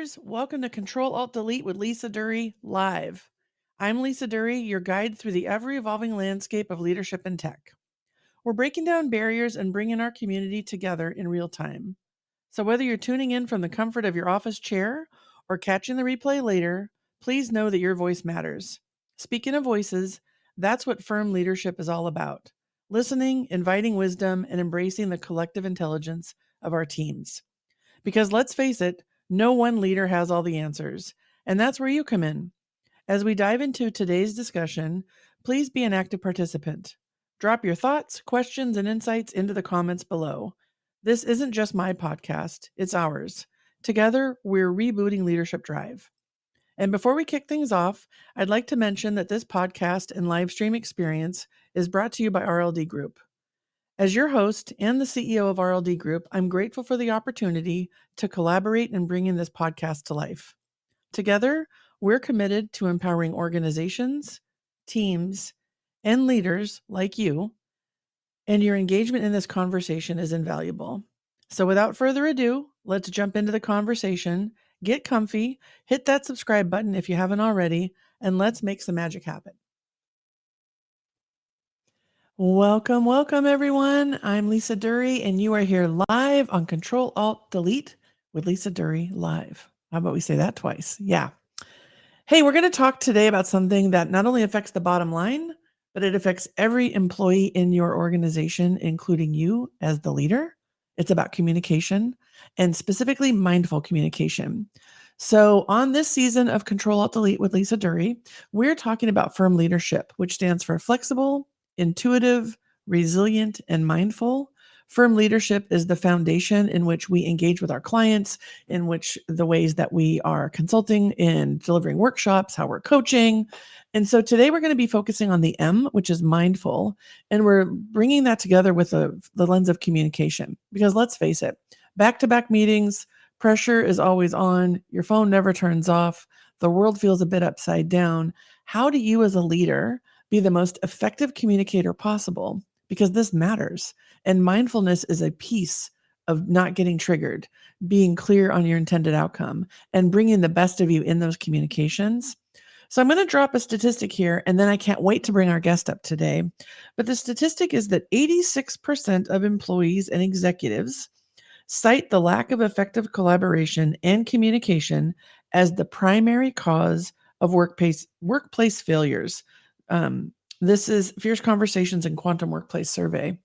leaders. Welcome to Control-Alt-Delete with Lisa Duerre Live. I'm Lisa Duerre, your guide through the ever-evolving landscape of leadership and tech. We're breaking down barriers and bringing our community together in real time. So whether you're tuning in from the comfort of your office chair or catching the replay later, please know that your voice matters. Speaking of voices, that's what firm leadership is all about. Listening, inviting wisdom, and embracing the collective intelligence of our teams. Because let's face it, no one leader has all the answers. And that's where you come in. As we dive into today's discussion, please be an active participant. Drop your thoughts, questions, and insights into the comments below. This isn't just my podcast, it's ours. Together, we're rebooting Leadership Drive. And before we kick things off, I'd like to mention that this podcast and live stream experience is brought to you by RLD Group. As your host and the CEO of RLD Group, I'm grateful for the opportunity to collaborate in bringing this podcast to life. Together, we're committed to empowering organizations, teams, and leaders like you, and your engagement in this conversation is invaluable. So without further ado, let's jump into the conversation, get comfy, hit that subscribe button if you haven't already, and let's make some magic happen. Welcome, everyone. I'm Lisa Duerre, and you are here live on Control-Alt-Delete with Lisa Duerre Live. How about we say that twice? Yeah. Hey, we're going to talk today about something that not only affects the bottom line, but it affects every employee in your organization, including you as the leader. It's about communication, and specifically mindful communication. So on this season of Control-Alt-Delete with Lisa Duerre, we're talking about firm leadership, which stands for flexible, intuitive, resilient, and mindful. Firm leadership is the foundation in which we engage with our clients, in which the ways that we are consulting and delivering workshops, how we're coaching. And so today we're going to be focusing on the M, which is mindful, and we're bringing that together with the lens of communication. Because let's face it, back-to-back meetings, pressure is always on, your phone never turns off, the world feels a bit upside down. How do you as a leader be the most effective communicator possible? Because this matters. And mindfulness is a piece of not getting triggered, being clear on your intended outcome, and bringing the best of you in those communications. So I'm going to drop a statistic here, and then I can't wait to bring our guest up today. But the statistic is that 86% of employees and executives cite the lack of effective collaboration and communication as the primary cause of workplace failures. This is Fierce Conversations and Quantum Workplace Survey.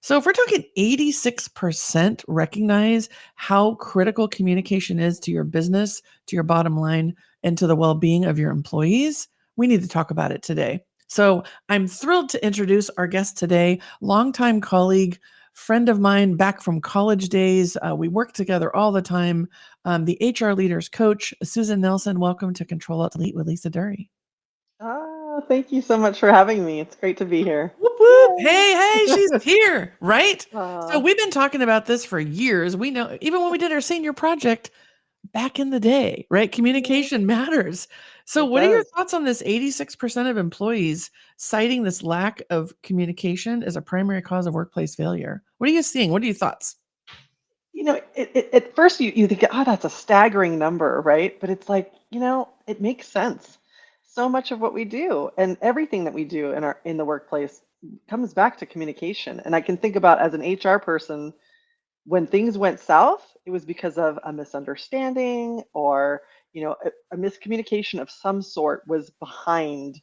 So if we're talking 86% recognize how critical communication is to your business, to your bottom line, and to the well-being of your employees, we need to talk about it today. So I'm thrilled to introduce our guest today, longtime colleague, friend of mine back from college days. We work together all the time. The HR Leaders Coach, Susan Nelson. Welcome to Control-Alt-Delete with Lisa Duerre. Thank you so much for having me. It's great to be here. Whoop, whoop. Hey, she's here, right? So Uh, we've been talking about this for years. We know, even when we did our senior project back in the day, right? Communication matters. So it what are your does. thoughts on this 86% of employees citing this lack of communication as a primary cause of workplace failure? What are you seeing? What are your thoughts? At first you think, oh, that's a staggering number, right? But it's like, it makes sense. So much of what we do and everything that we do in the workplace comes back to communication. And I can think about as an HR person, when things went south, it was because of a misunderstanding or, a miscommunication of some sort was behind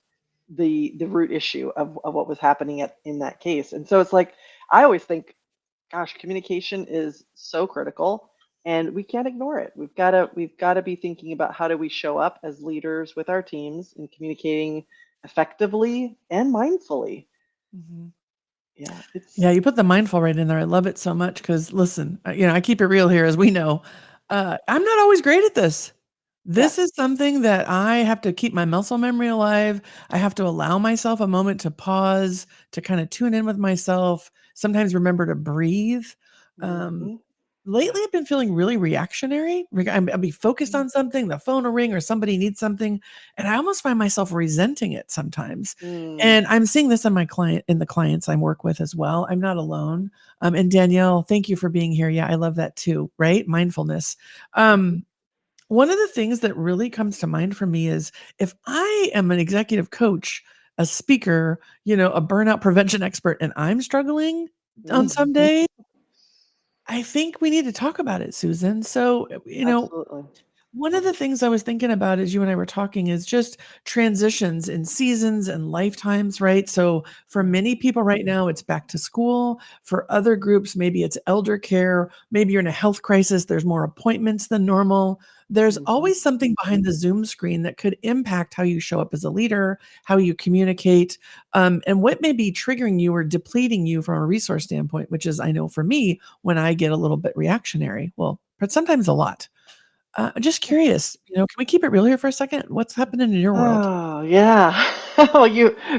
the root issue of what was happening in that case. And so it's like, I always think, gosh, communication is so critical and we can't ignore it. We've got to be thinking about how do we show up as leaders with our teams and communicating effectively and mindfully. Mhm. Yeah, Yeah, you put the mindful right in there. I love it so much because listen, I keep it real here, as we know. I'm not always great at this. This is yes. something that I have to keep my muscle memory alive. I have to allow myself a moment to pause, to kind of tune in with myself, sometimes remember to breathe. Um, Hmm. Yeah. Lately, I've been feeling really reactionary. I'll be focused on something, the phone will ring or somebody needs something, and I almost find myself resenting it sometimes. Mm. And I'm seeing this in the clients I work with as well. I'm not alone. And Danielle, thank you for being here. Yeah, I love that too, right? Mindfulness. Mhm. One of the things that really comes to mind for me is if I am an executive coach, a speaker, a burnout prevention expert, and I'm struggling on some Mhm. days, I think we need to talk about it, Susan. So, Absolutely. one of the things I was thinking about as you and I were talking is just transitions in seasons and lifetimes, right? So, for many people right now, it's back to school. For other groups, maybe it's elder care. Maybe you're in a health crisis, there's more appointments than normal. There's Mhm. always something behind the Zoom screen that could impact how you show up as a leader, how you communicate, and what may be triggering you or depleting you from a resource standpoint, which is, I know for me, when I get a little bit reactionary. Well, but sometimes a lot. Just curious, can we keep it real here for a second? What's happening in your world? Oh, yeah. Well,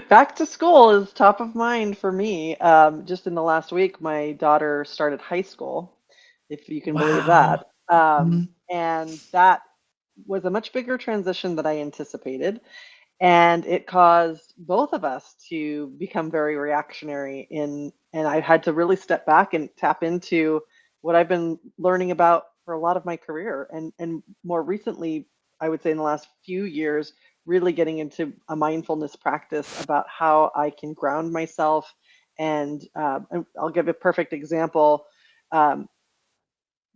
back to school is top of mind for me. Just in the last week, my daughter started high school, if you can believe Wow. that. Mhm, And that was a much bigger transition than I anticipated. And it caused both of us to become very reactionary and I had to really step back and tap into what I've been learning about for a lot of my career and more recently, I would say in the last few years, really getting into a mindfulness practice about how I can ground myself. And I'll give a perfect example. um,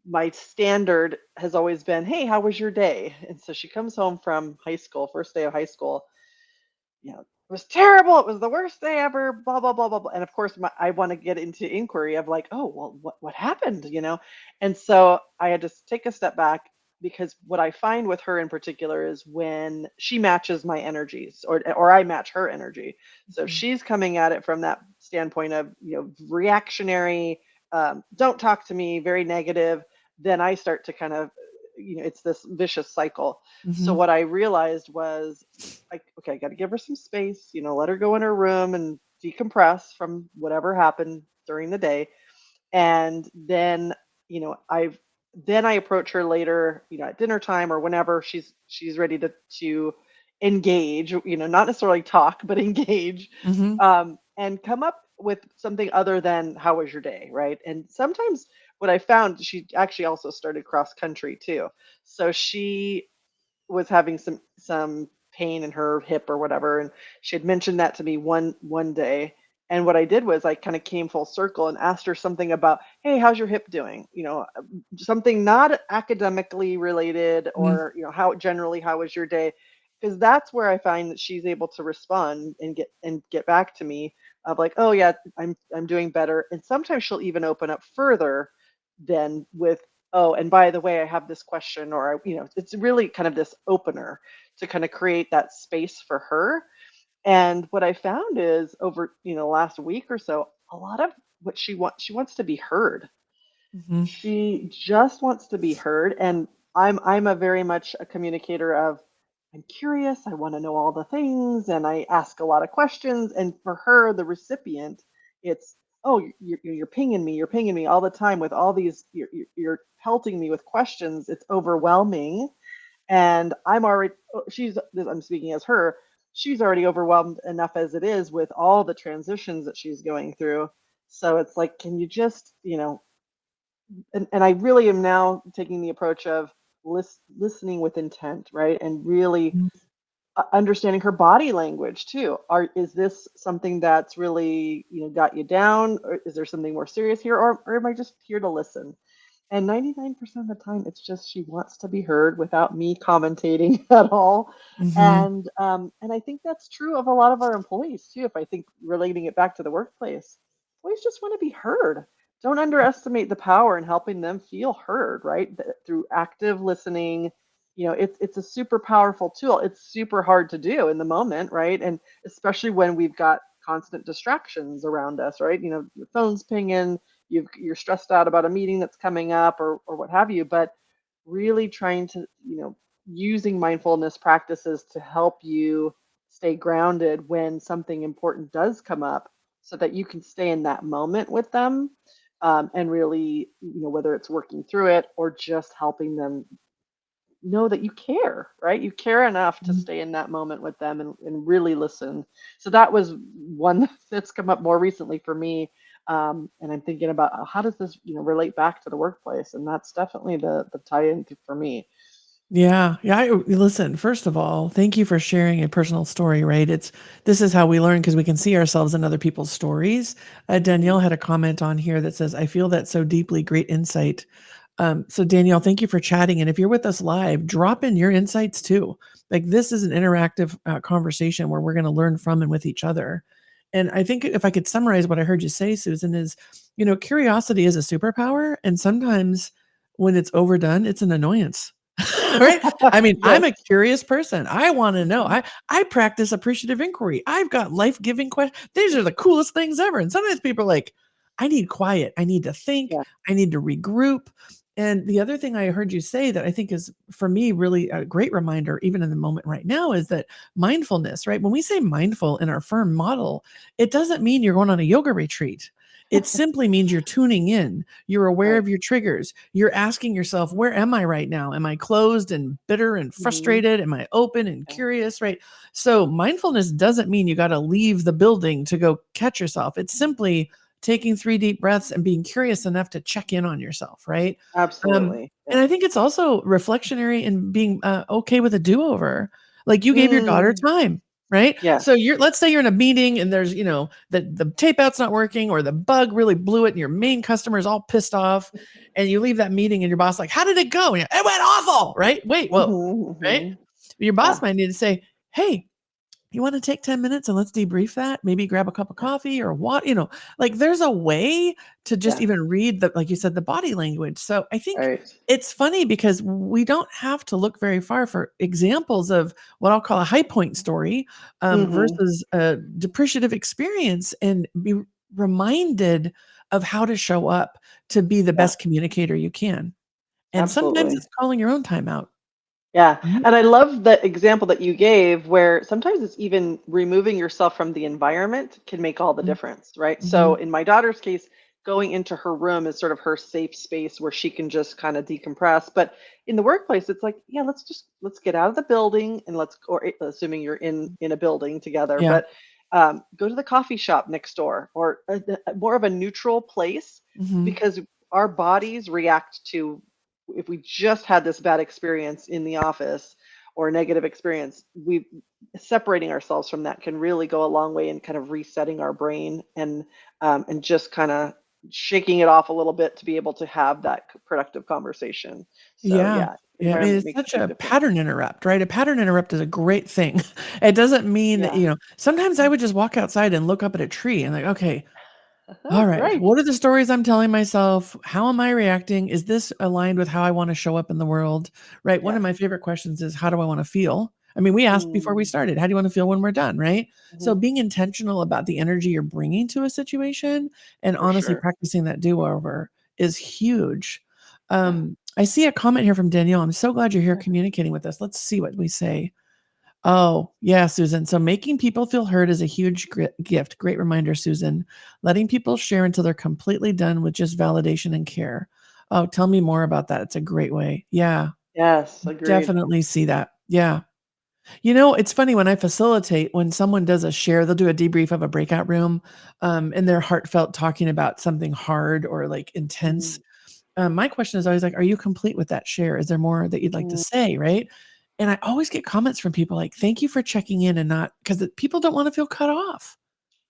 my standard has always been, hey, how was your day? And so she comes home from high school, first day of high school. It was terrible. It was the worst day ever, blah, blah, blah, blah, blah. And of course, I want to get into inquiry of like, oh, well, what happened, And so I had to take a step back because what I find with her in particular is when she matches my energies or I match her energy. So mhm, she's coming at it from that standpoint of, reactionary, don't talk to me, very negative. Then I start to kind of, it's this vicious cycle. So mhm, what I realized was like, okay, I got to give her some space, let her go in her room and decompress from whatever happened during the day. And then, I approach her later, at dinner time or whenever she's ready to engage, not necessarily talk, but engage, mhm, and come up with something other than how was your day, right? And sometimes what I found, she actually also started cross country too. So she was having some pain in her hip or whatever, and she had mentioned that to me one day. And what I did was I kind of came full circle and asked her something about, hey, how's your hip doing? Something not academically related, mhm, or how was your day? Because that's where I find that she's able to respond and get back to me of like, oh yeah, I'm doing better. And sometimes she'll even open up further than with, oh, and by the way, I have this question, or it's really kind of this opener to kind of create that space for her. And what I found is over, last week or so, a lot of what she wants to be heard. mhm, She just wants to be heard. And I'm a very much a communicator of, I'm curious, I want to know all the things, and I ask a lot of questions. And for her, the recipient, it's, oh, you're pinging me all the time with all these, you're pelting me with questions. It's overwhelming. And I'm speaking as her, she's already overwhelmed enough as it is with all the transitions that she's going through. So it's like, can you just, and I really am now taking the approach of listening with intent, right? And really mhm, understanding her body language too. Is this something that's really, got you down, or is there something more serious here, or am I just here to listen? And 99% of the time, it's just she wants to be heard without me commentating at all. mhm, And I think that's true of a lot of our employees too. If I think relating it back to the workplace, employees just want to be heard. Don't underestimate the power in helping them feel heard, right? Through active listening. It's a super powerful tool. It's super hard to do in the moment, right? And especially when we've got constant distractions around us, right? Your phone's pinging, you're stressed out about a meeting that's coming up, or what have you. But really trying to, using mindfulness practices to help you stay grounded when something important does come up, so that you can stay in that moment with them, and really, whether it's working through it or just helping them know that you care, right? You care enough to mhm. stay in that moment with them and really listen. So that was one that's come up more recently for me. And I'm thinking about, how does this, relate back to the workplace? And that's definitely the tie-in for me. Yeah. Yeah. Listen, first of all, thank you for sharing a personal story, right? This is how we learn because we can see ourselves in other people's stories. Danielle Mhm. had a comment on here that says, I feel that so deeply. Great insight. So Danielle, thank you for chatting. And if you're with us live, drop in your insights too. Like this is an interactive conversation where we're going to learn from and with each other. And I think if I could summarize what I heard you say, Susan, is, curiosity is a superpower. And sometimes when it's overdone, it's an annoyance. Right? I mean, I'm Yes. a curious person. I want to know. Mhm. I practice appreciative inquiry. I've got life-giving questions. These are the coolest things ever. And sometimes people are like, I need quiet. I need to think. Yeah. I need to regroup. And the other thing I heard you say that I think is for me really a great reminder, even in the moment right now, is that mindfulness, right? When we say mindful in our firm model, it doesn't mean you're going on a yoga retreat. It simply means you're tuning in. You're aware Right. of your triggers. You're asking yourself, where am I right now? Am I closed and bitter and Mhm. frustrated? Am I open and Yeah. curious? Right. So mindfulness doesn't mean you got to leave the building to go catch yourself. It's simply taking 3 deep breaths and being curious enough to check in on yourself, right? Absolutely. And Yeah. I think it's also reflectionary and being okay with a do-over. Like you gave your daughter Mm. time, right? So Yes. let's say you're in a meeting and there's, the tape out's not working or the bug really blew it and your main customer is all pissed off and you leave that meeting and your boss like, how did it go? And it went awful, right? Wait, whoa, Mhm, right? mhm. Your boss Yeah. might need to say, hey, you want to take 10 minutes and let's debrief that? Maybe grab a cup of Yeah. coffee or what, like there's a way to just Yeah. even read the, like you said, the body language. So I think Right. it's funny because we don't have to look very far for examples of what I'll call a high point story Mhm. versus a depreciative experience and be reminded of how to show up to be the Yeah. best communicator you can. And sometimes Absolutely. it's calling your own time out. Yeah, Right? and I love the example that you gave where sometimes it's even removing yourself from the environment can make all the difference, right? So Mhm. in my daughter's case, going into her room is sort of her safe space where she can just kind of decompress. But in the workplace, it's like, yeah, let's get out of the building and let's, or assuming you're in a building together, Yeah. but go to the coffee shop next door or more of a neutral place Mhm. because our bodies react to if we just had this bad experience in the office or a negative experience, we separating ourselves from that can really go a long way in kind of resetting our brain and just kind of shaking it off a little bit to be able to have that productive conversation. So Yeah. yeah, Yeah, I mean, environment it's makes a such big a difference. pattern interrupt, right? A pattern interrupt is a great thing. It doesn't mean that, Yeah. sometimes I would just walk outside and look up at a tree and like, okay, all right, Right. what are the stories I'm telling myself? How am I reacting? Is this aligned with how I want to show up in the world? Right? One of Yes. my favorite questions is, how do I want to feel? I mean, we asked before we Mm, started, how do you want to feel when we're done, right? So mhm, being intentional about the energy you're bringing to a situation and for honestly sure. practicing that do-over is huge. Yeah. I see a comment here from Danielle. I'm so glad you're here communicating with us. Let's see what we say. Oh, yeah, Susan. So making people feel heard is a huge gift. Great reminder, Susan. Letting people share until they're completely done with just validation and care. Oh, tell me more about that. It's a great way. Yeah, Yes. Agreed. definitely see that. Yeah. It's funny when I facilitate, when someone does a share, they'll do a debrief of a breakout room, and they're heartfelt talking about something hard or like intense. Mhm. My question is always like, "Are you complete with that share? Is there more that you'd like to Mm, say?" Right? And I always get comments from people like, "Thank you for checking in and not," because people don't want to feel cut off,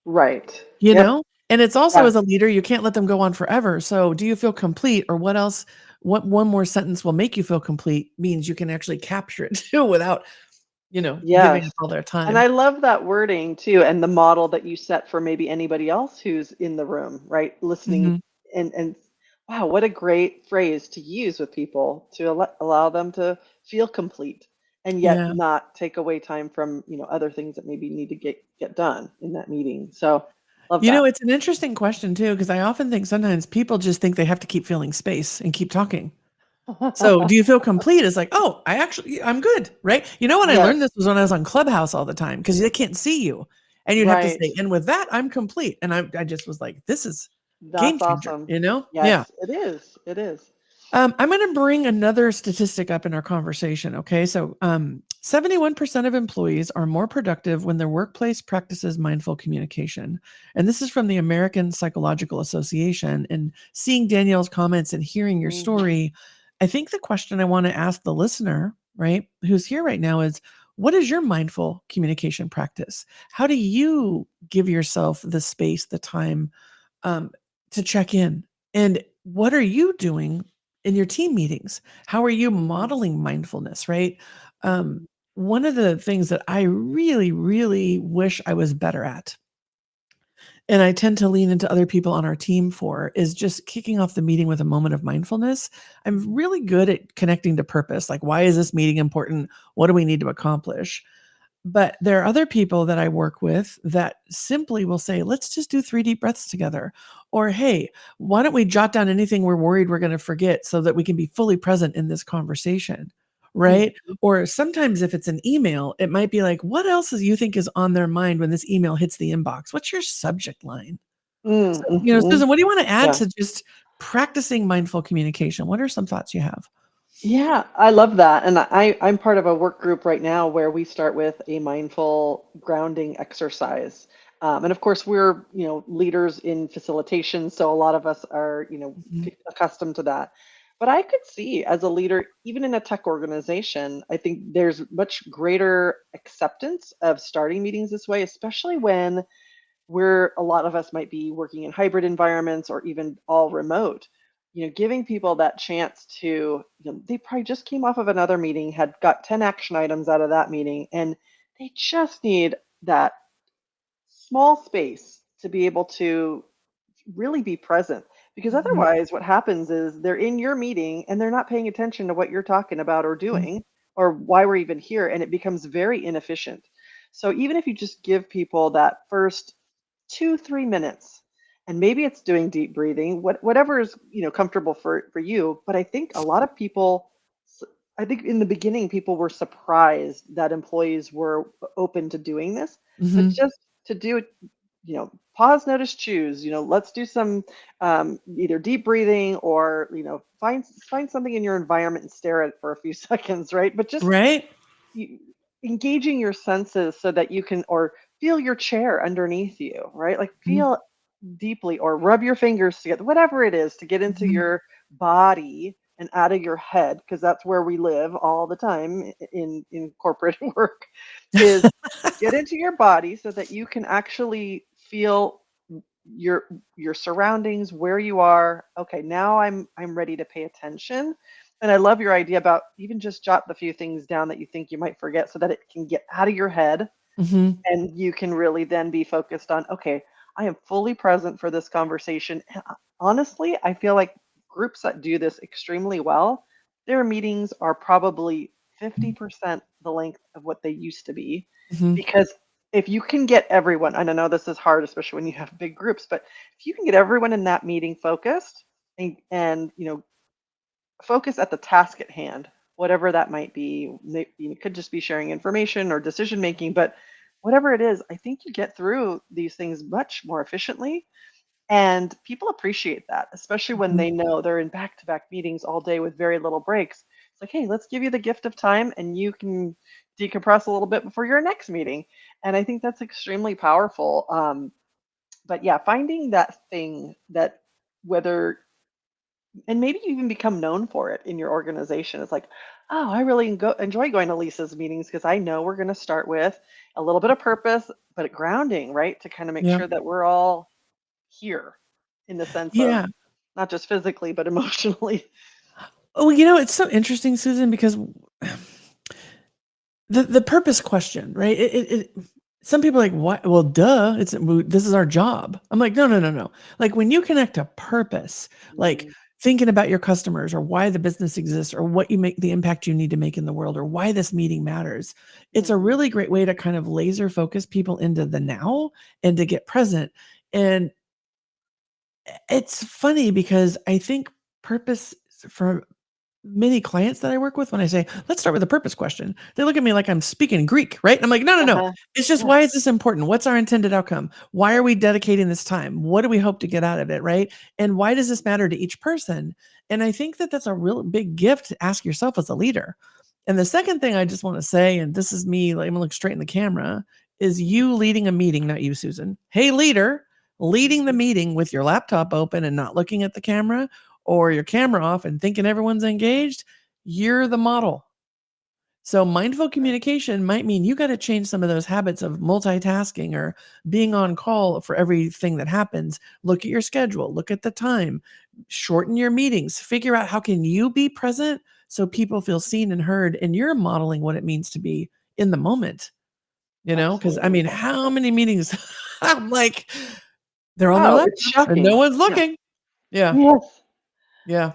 right. you Yep. know? And it's also Yeah. as a leader, you can't let them go on forever. So, do you feel complete, or what else? What one more sentence will make you feel complete means you can actually capture it too without, giving Yes. up all their And time. I love that wording too, and the model that you set for maybe anybody else who's in the room, right? Listening Mhm. and wow, what a great phrase to use with people to allow them to feel complete and yet Yeah. not take away time from, other things that maybe need to get done in that meeting. So love that. It's an interesting question too, because I often think sometimes people just think they have to keep filling space and keep talking. So, do you feel complete? It's like, "Oh, I'm good," right? When I Yes, learned this was when I was on Clubhouse all the time because they can't see you, and you'd have to right. say, "And with that, I'm complete." And I just was like, "This is game That's changer," awesome. you know? Yeah. Yes, it is. It is. I'm gonna bring another statistic up in our conversation, okay? So, 71% of employees are more productive when their workplace practices mindful communication, and this is from the American Psychological Association, and seeing Danielle's comments and hearing your Mhm. story, I think the question I wanna ask the listener, right, who's here right now is, what is your mindful communication practice? How do you give yourself the space, the time, um, to check in? And what are you doing in your team meetings? How are you Mhm. modeling mindfulness, right? Um, One of the things that I really, really wish I was better at, and I tend to lean into other people on our team for, is just kicking off the meeting with a moment of mindfulness. I'm Mhm. really good at connecting to purpose. Like, why is this meeting important? What do we need to accomplish? But there are other people that I work with that simply will say, let's just do 3 deep breaths together. Or, hey, why don't we jot down anything we're worried we're going to forget so that we can be fully present in this conversation? Right. Mhm. Or sometimes if it's an email, it might be like, what else is you think is on their mind when this email hits the inbox? What's your subject line? So, Mhm. Susan, what do you want to add Yeah. to just practicing mindful communication? What are some thoughts you have? Yeah, I love that. And I'm part of a work group right now where we start with a mindful grounding exercise. And of course, we're, leaders in facilitation. So a lot of us are, Mhm, accustomed to that. But I could see as a leader, even in a tech organization, I think there's much greater acceptance of starting meetings this way, especially when where a lot of us might be working in hybrid environments or even all remote, giving people that chance to, they probably just came off of another meeting, had got 10 action items out of that meeting, and they just need that small space to be able to really be present. Because mhm, otherwise, what happens is they're in your meeting and they're not paying attention to what you're talking about or mhm, doing or why we're even here, and it becomes very inefficient. So even if you just give people that first 2 3 minutes, and maybe it's doing deep breathing, whatever is comfortable for you. But I think a lot of people, s- I think in the beginning people were surprised that employees were open to doing this, but mhm, just to do it, pause, notice, choose. Let's do some either deep breathing or find something in your environment and stare at it for a few seconds, right? But just right? you, engaging your senses so that you can or feel your chair underneath you, right? Like Mhm, feel deeply or rub your fingers together, whatever it is to get into mhm, your body and out of your head, because that's where we live all the time in corporate work, is get into your body so that you can actually feel your your surroundings, where you are. Okay, now I'm ready to pay attention. And I love your idea about even just jot the few things down that you think you might forget so that it can get out of your head mhm, and you can really then be focused on, okay, I am fully present for this conversation. And honestly, I feel like groups that do this extremely well, their meetings are probably 50% the length of what they used to be. mhm, Because if you can get everyone, and I know this is hard, especially when you have big groups, but if you can get everyone in that meeting focused and focus at the task at hand, whatever that might be. It could just be sharing information or decision making, but whatever it is, I think you get through these things much more efficiently. And people appreciate that, especially when mhm, they know they're in back to back meetings all day with very little breaks. It's like, hey, let's give you the gift of time and you can decompress a little bit before your next meeting. And I think that's extremely powerful. But yeah, finding that thing that whether and maybe you even become known for it in your organization. It's like, oh, I really enjoy going to Lisa's meetings because I know we're going to start with a little bit of purpose, but grounding, right? To kind of make yeah, sure that we're all here in the sense of yeah. not just physically, but emotionally. Oh, it's so interesting, Susan, because the purpose question, right? It some people are like, what? Well, duh, this is our job. I'm like, no, no, no, no. Like when you connect to purpose, like Mhm, thinking about your customers or why the business exists or what you make the impact you need to make in the world or why this meeting matters. It's a mhm, really great way to kind of laser focus people into the now and to get present. And it's funny because I think purpose for many clients that I work with, when I say, let's start with a purpose question, they look at me like I'm speaking Greek, right? And I'm like, no, no, no. uh-huh, It's just, yeah, why is this important? What's our intended outcome? Why are we dedicating this time? What do we hope to get out of it, right? And why does this matter to each person? And I think that that's a real big gift to ask yourself as a leader. And the second thing I just want to say, and this is me, like, I'm gonna look straight in the camera, is you leading a meeting, not you, Susan. Hey, leader, leading the mhm, meeting with your laptop open and not looking at the camera or your camera off and thinking everyone's engaged, you're the model. So mindful communication might mean you got to change some of those habits of multitasking or being on call for everything that happens. Look at your schedule, look at the time, shorten your meetings, figure out how can you be present so people feel seen and heard, and you're modeling what it means to be in the moment, because I Absolutely. mean, how many meetings I'm like, they're on their Oh, it's laptops and no shocking. one's Yeah. looking. Yeah. Yes. Yeah.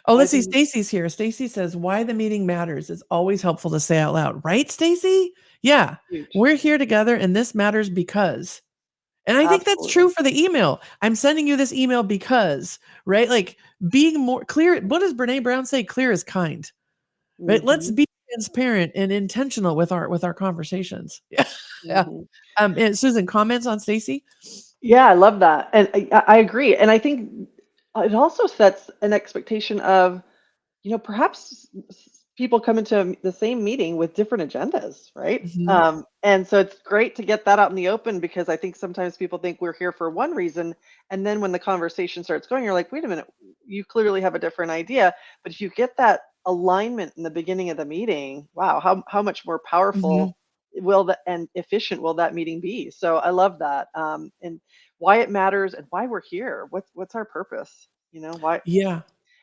Oh, I let's see. think Stacy's here. Stacy says, why the meeting matters is always helpful to say out loud. Right, Stacy? Yeah. huge. We're here together and this matters because. And I think that's true Absolutely. for the email. I'm sending you this email because, right? Like being more clear. What does Brene Brown say? Clear is kind. Right? Let's Mhm. be transparent and intentional with our conversations. Yeah. Yeah. Mhm. And Susan, comments on Stacy? Yeah, I love that. And I agree. And I think it also sets an expectation of, perhaps people come into the same meeting with different agendas, right? Mhm. And so it's great to get that out in the open because I think sometimes people think we're here for one reason. And then when the conversation starts going, you're like, wait a minute, you clearly have a different idea. But if you get that alignment in the beginning of the meeting, wow, how much more Mhm. powerful will that and efficient will that meeting be? So I love that. And why it matters and why we're here. What's our purpose? Why Yeah.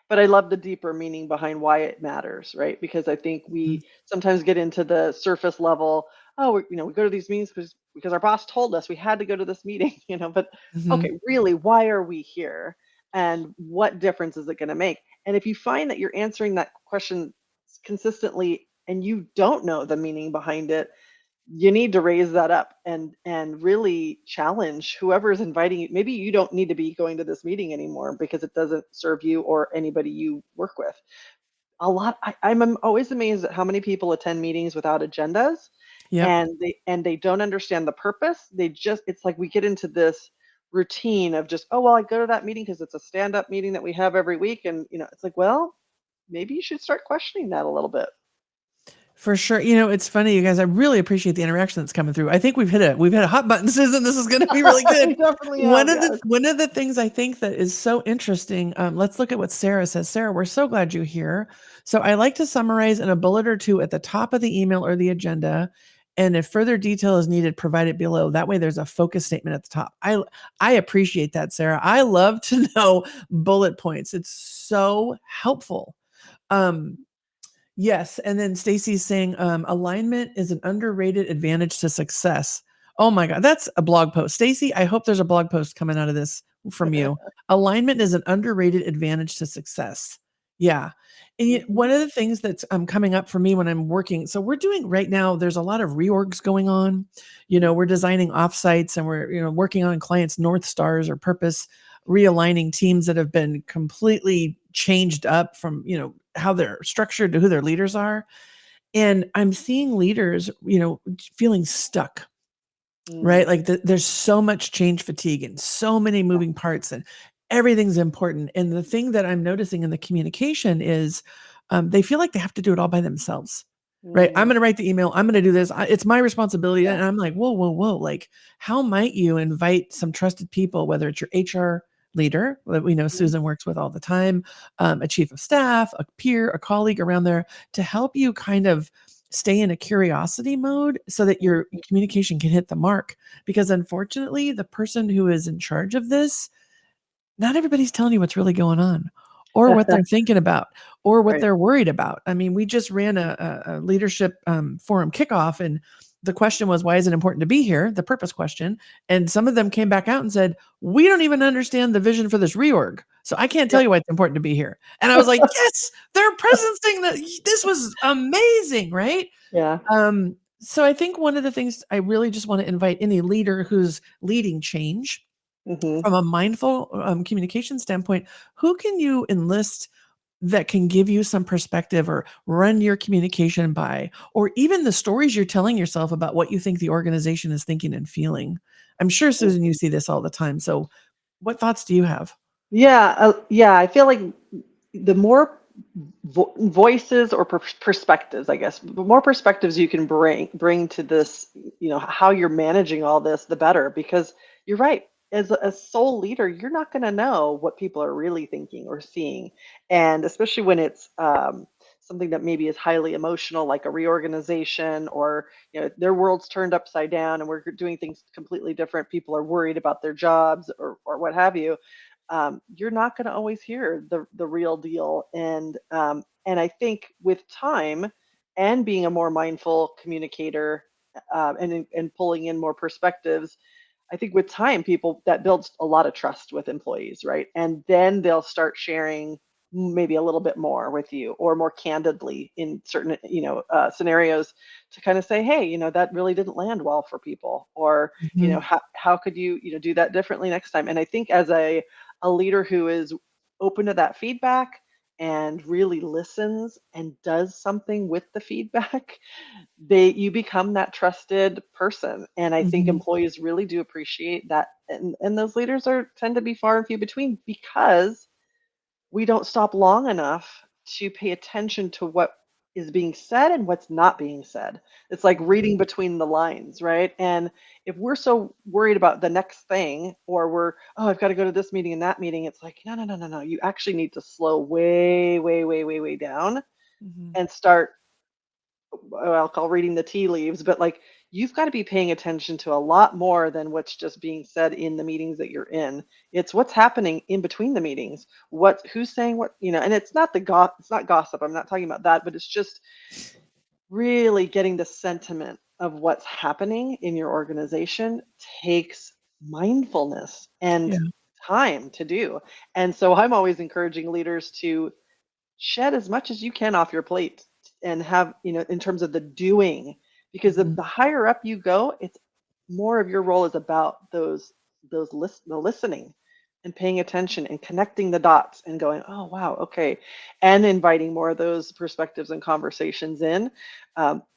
but I love the deeper meaning behind why it matters, right? Because I think Mhm. we sometimes get into the surface level. Oh, we go to these meetings because our boss told us we had to go to this meeting, But Mhm. okay, really, why are we here, and what difference is it going to make? And if you find that you're answering that question consistently and you don't know the meaning behind it, you need to raise that up and really challenge whoever is inviting you. Maybe you don't need to be going to this meeting anymore because it doesn't serve you or anybody you work with. I'm always amazed at how many people attend meetings without agendas, Yep. and they don't understand the purpose. It's like we get into this routine of just, oh well, I go to that meeting because it's a stand-up meeting that we have every week, and it's like, well, maybe you should start questioning that a little bit. For sure. It's funny, you guys. I really appreciate the interaction that's coming through. I think we've hit a hot button, Susan. This is going to be really good. We definitely One have, of the yes. one of the things I think that is so interesting. Let's look at what Sarah says. Sarah, we're so glad you're here. So I like to summarize in a bullet or two at the top of the email or the agenda, and if further detail is needed, provide it below. That way, there's a focus statement at the top. I appreciate that, Sarah. I love to know bullet points. It's so helpful. Um, Yes, and then Stacy's saying, alignment is an underrated advantage to success. Oh my God, that's a blog post. Stacy, I hope there's a blog post coming out of this from you. Alignment is an underrated advantage to success. Yeah. And yet Mhm. one of the things that's coming up for me when I'm working, so we're doing right now, there's a lot of reorgs going on. We're designing offsites and we're, working on clients' North Stars or purpose, realigning teams that have been completely changed up from, how they're structured to who their leaders are. And I'm seeing leaders, feeling stuck, right? Mm. Like there's so much change fatigue and so many Yeah. moving parts and everything's important. And the thing that I'm noticing in the communication is they feel like they have to do it all by themselves. Right. I'm Mm. going to write the email. I'm going to do this. It's my responsibility. Yeah. And I'm like, whoa, whoa, whoa. Like, how might you invite some trusted people, whether it's your HR leader that we know Mhm. Susan works with all the time, a chief of staff, a peer, a colleague around there to help you kind of stay in a curiosity mode so that your Mhm. communication can hit the mark. Because unfortunately, the person who is in charge of this, not everybody's telling you what's really going on or what they're thinking about or what Right. they're worried about. I mean, we just ran a leadership forum kickoff, and the question was, why is it important to be here? The purpose question. And some of them came back out and said, we don't even understand the vision for this reorg. So I can't tell Yep. you why it's important to be here. And I was like, yes, they're presencing that. This was amazing, right? Yeah. So I think one of the things I really just want to invite any leader who's leading change Mhm. from a mindful communication standpoint, who can you enlist that can give you some perspective or run your communication by, or even the stories you're telling yourself about what you think the organization is thinking and feeling? I'm sure, Susan, you Mhm. see this all the time. So, what thoughts do you have? Yeah, yeah, I feel like the more voices or perspectives, I guess, the more perspectives you can bring to this, how you're managing all this, the better. Because you're right, as a sole leader, you're not going to know what people are really thinking or seeing, and especially when it's something that maybe is highly emotional, like a reorganization, or their world's turned upside down and we're doing things completely different. People are worried about their jobs or what have you. You're not going to always hear the real deal. And I think with time and being a more mindful communicator, and pulling in more perspectives, I think with time, people that builds a lot of trust with employees, right? And then they'll start sharing maybe a little bit more with you or more candidly in certain, scenarios, to kind of say, hey, that really didn't land well for people, or Mhm. how could you, do that differently next time? And I think as a leader who is open to that feedback and really listens and does something with the feedback, you become that trusted person. And I think Mhm. employees really do appreciate that. And those leaders tend to be far and few between, because we don't stop long enough to pay attention to what is being said and what's not being said. It's like reading between the lines, right? And if we're so worried about the next thing, or oh, I've got to go to this meeting and that meeting, it's like, no, no, no, no, no. You actually need to slow way, way, way, way, way down Mhm. and start, I'll call reading the tea leaves, but like, you've got to be paying attention to a lot more than what's just being said in the meetings that you're in. It's what's happening in between the meetings. Who's saying what, and it's not it's not gossip. I'm not talking about that, but it's just really getting the sentiment of what's happening in your organization takes mindfulness Yeah. and time to do. And so I'm always encouraging leaders to shed as much as you can off your plate, and have, in terms of the doing, because Mhm. the higher up you go, it's more of your role is about the listening and paying attention and connecting the dots and going, oh wow, okay, and inviting more of those perspectives and conversations in.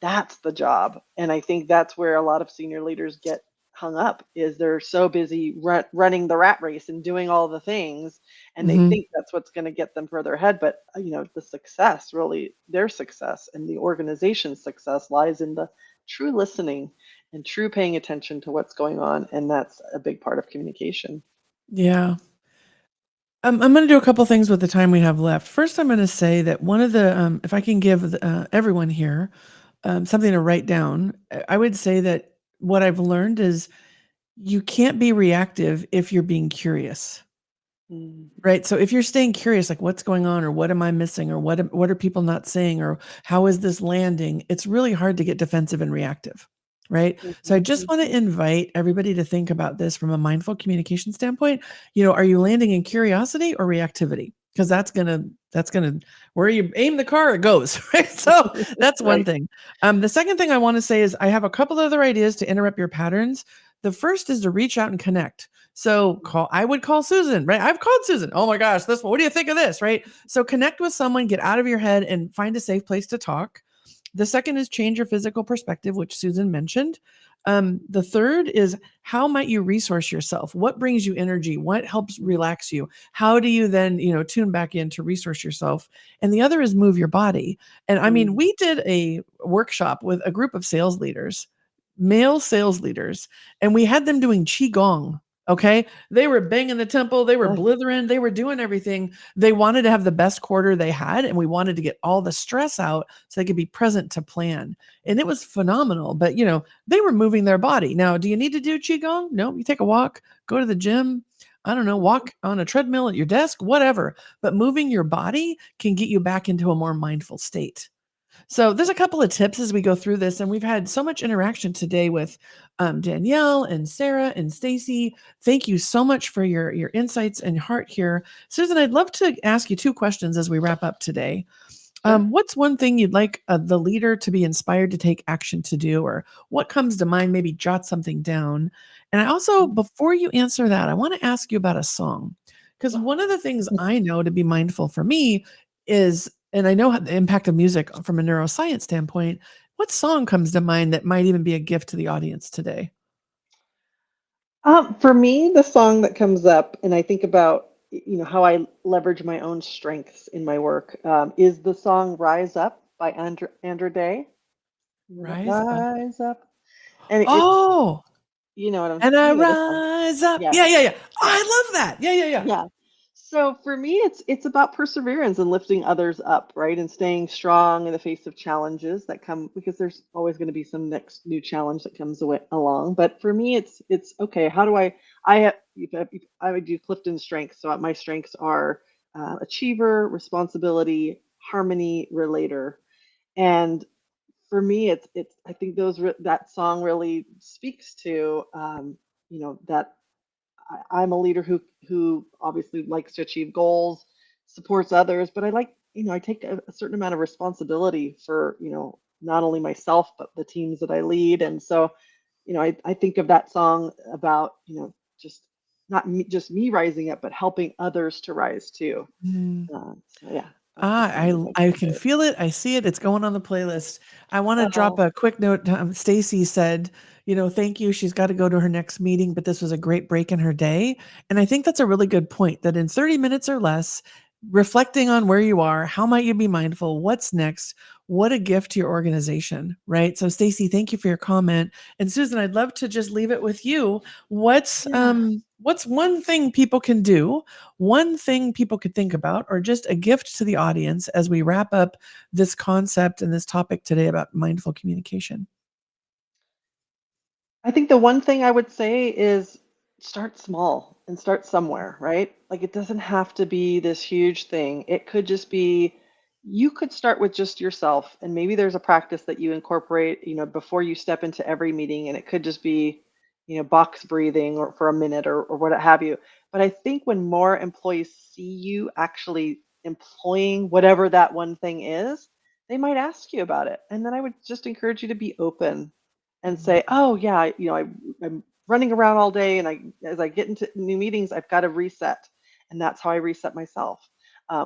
That's the job. And I think that's where a lot of senior leaders get hung up, is they're so busy running the rat race and doing all the things, and they Mhm. think that's what's going to get them further ahead. But the success, really, their success and the organization's success lies in the true listening and true paying attention to what's going on, and that's a big part of communication. Yeah. I'm going to do a couple things with the time we have left. First, I'm going to say that one of the, if I can give everyone here something to write down, I would say that what I've learned is you can't be reactive if you're being curious. Mm, Right. So if you're staying curious, like what's going on, or what am I missing, or what are people not saying, or how is this landing? It's really hard to get defensive and reactive. Right. So I mhm, just want to mhm, invite everybody to think about this from a mindful communication standpoint. Are you landing in curiosity or reactivity? Because that's gonna where you aim the car, it goes. Right. So that's one right. thing. The second thing I want to say is I have a couple other ideas to interrupt your patterns. The first is to reach out and connect. So I would call Susan, right? I've called Susan. Oh my gosh, this one. What do you think of this? Right. So connect with someone, get out of your head and find a safe place to talk. The second is change your physical perspective, which Susan mentioned. The third is how might you resource yourself? What brings you energy? What helps Mm, relax you? How do you then, tune back in to resource yourself? And the other is move your body. And I mean, mm, we did a workshop with a group of sales leaders, male sales leaders, and we had them doing qigong. Okay. They were banging the temple. They were uh, blithering. They were doing everything. They wanted to have the best quarter they had. And we wanted to get all the stress out so they could be present to plan. And it was phenomenal. But, they were moving their body. Now, do you need to do Qigong? No, you take a walk, go to the gym. I don't know, walk on a treadmill at your desk, whatever. But moving your body can get you back into a more mindful state. So there's a couple of tips as we go through this, and we've had so much interaction today with Danielle and Sarah and Stacy. Thank you so much for your insights and heart here, Susan. I'd love to ask you two questions as we wrap up today. sure. What's one thing you'd like the leader to be inspired to take action to do, or what comes to mind? Maybe jot something down. And I also, Mm, before you answer that, I want to ask you about a song. Because one of the things I know to be mindful for me is, and I know the impact of music from a neuroscience standpoint, what song comes to mind that might even be a gift to the audience today? For me, the song that comes up, and I think about, how I leverage my own strengths in my work, is the song "Rise Up" by Andrew Day. You know that Rise up. "Rise Up," and it's, Oh, you know what I'm, and I you know the song. rise up. Yes, Yeah, yeah, yeah. Oh, yes, I love that. Yeah, yeah, yeah. yeah. So for me, it's about perseverance and lifting others up, right? And staying strong in the face of challenges that come, because there's always going to be some next new challenge that comes along. But for me, it's okay. How do I do Clifton strengths? So my strengths are achiever, responsibility, harmony, relator, and for me, it's I think that song really speaks to that I'm a leader who obviously likes to achieve goals, supports others, but I like, I take a certain amount of responsibility for, not only myself, but the teams that I lead. And so, I think of that song about, just not just me rising up, but helping others to rise too. Mm. So yeah, that's the Ah, song that I I go can to. feel it. I see it. It's going on the playlist. I want to drop Oh, a quick note. Stacy said, thank you. She's got to go to her next meeting, but this was a great break in her day. And I think that's a really good point that in 30 minutes or less, reflecting on where you are, how might you be mindful? What's next? What a gift to your organization, right? So, Stacy, thank you for your comment. And Susan, I'd love to just leave it with you. yeah. What's one thing people can do, one thing people could think about, or just a gift to the audience as we wrap up this concept and this topic today about mindful communication? I think the one thing I would say is start small and start somewhere, right? Like it doesn't have to be this huge thing. It could just be you could start with just yourself and maybe there's a practice that you incorporate, before you step into every meeting and it could just be, box breathing or for a minute or what have you. But I think when more employees see you actually employing whatever that one thing is, they might ask you about it. And then I would just encourage you to be open and Mhm. say, "Oh yeah, I'm running around all day, and as I get into new meetings, I've got to reset, and that's how I reset myself."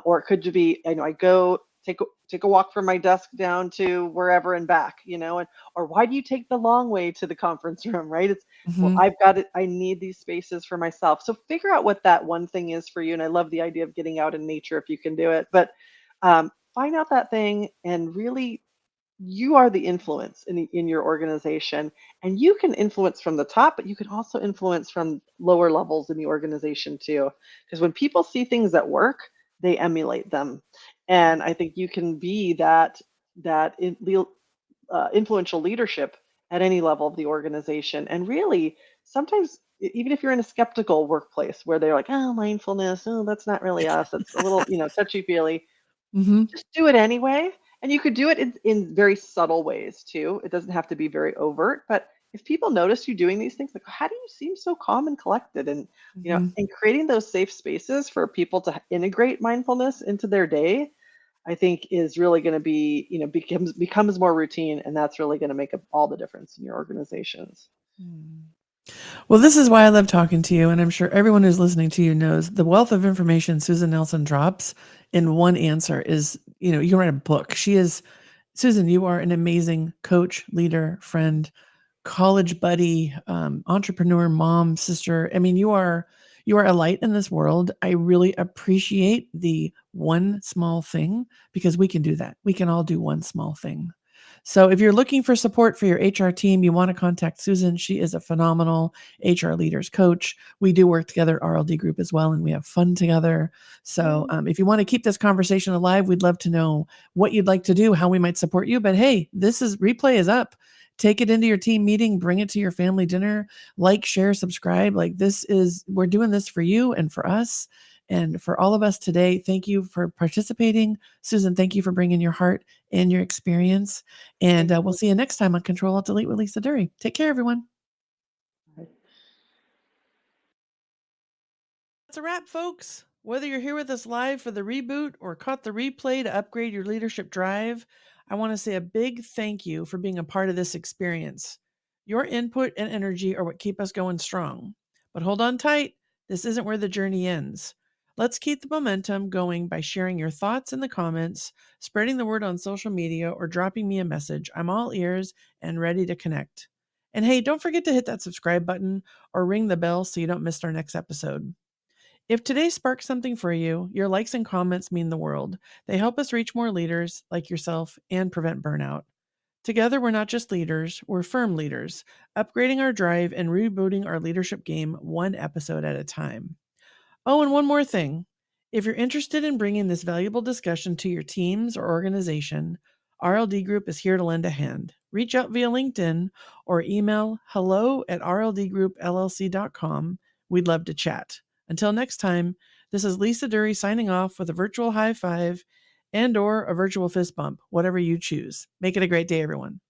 Or it could be, I go take a walk from my desk down to wherever and back, and or why do you take the long way to the conference room, right? It's well, Mhm. I've got it. I need these spaces for myself. So figure out what that one thing is for you. And I love the idea of getting out in nature if you can do it, but find out that thing and really you are the influence in your organization and you can influence from the top but you can also influence from lower levels in the organization too because when people see things that work they emulate them and I think you can be that influential leadership at any level of the organization and really sometimes even if you're in a skeptical workplace where they're like oh mindfulness oh that's not really us it's a little touchy feely Mhm. just do it anyway, and you could do it in very subtle ways too. It doesn't have to be very overt, but if people notice you doing these things, like, "How do you seem so calm and collected?" And, Mhm. and creating those safe spaces for people to integrate mindfulness into their day, I think is really gonna be, becomes more routine, and that's really gonna make all the difference in your organizations. Mm. Well, this is why I love talking to you, and I'm sure everyone who's listening to you knows the wealth of information Susan Nelson drops in one answer is, you can write a book. Susan, you are an amazing coach, leader, friend, college buddy, entrepreneur, mom, sister. I mean, you are a light in this world. I really appreciate the one small thing because we can do that. We can all do one small thing. So if you're looking for support for your HR team, you want to contact Susan. She is a phenomenal HR leaders coach. We do work together at RLD Group as well, and we have fun together. So Yay. if you want to keep this conversation alive, we'd love to know what you'd like to do, how we might support you. But hey, replay is up. Take it into your team meeting, bring it to your family dinner, like, share, subscribe. Like we're doing this for you and for us and for all of us today. Thank you for participating. Susan, thank you for bringing your heart and your experience. And Thank we'll you. see you next time on Control Alt Delete with Lisa Duerre. Take care, everyone. That's a wrap, folks. Whether you're here with us live for the reboot or caught the replay to upgrade your leadership drive, I want to say a big thank you for being a part of this experience. Your input and energy are what keep us going strong. But hold on tight, this isn't where the journey ends. Let's keep the momentum going by sharing your thoughts in the comments, spreading the word on social media, or dropping me a message. I'm all ears and ready to connect. And hey, don't forget to hit that subscribe button or ring the bell so you don't miss our next episode. If today sparked something for you, your likes and comments mean the world. They help us reach more leaders like yourself and prevent burnout. Together, we're not just leaders, we're firm leaders, upgrading our drive and rebooting our leadership game one episode at a time. Oh, and one more thing. If you're interested in bringing this valuable discussion to your teams or organization, RLD Group is here to lend a hand. Reach out via LinkedIn or email hello@rldgroupllc.com. We'd love to chat. Until next time, this is Lisa Duerre signing off with a virtual high five and or a virtual fist bump, whatever you choose. Make it a great day, everyone.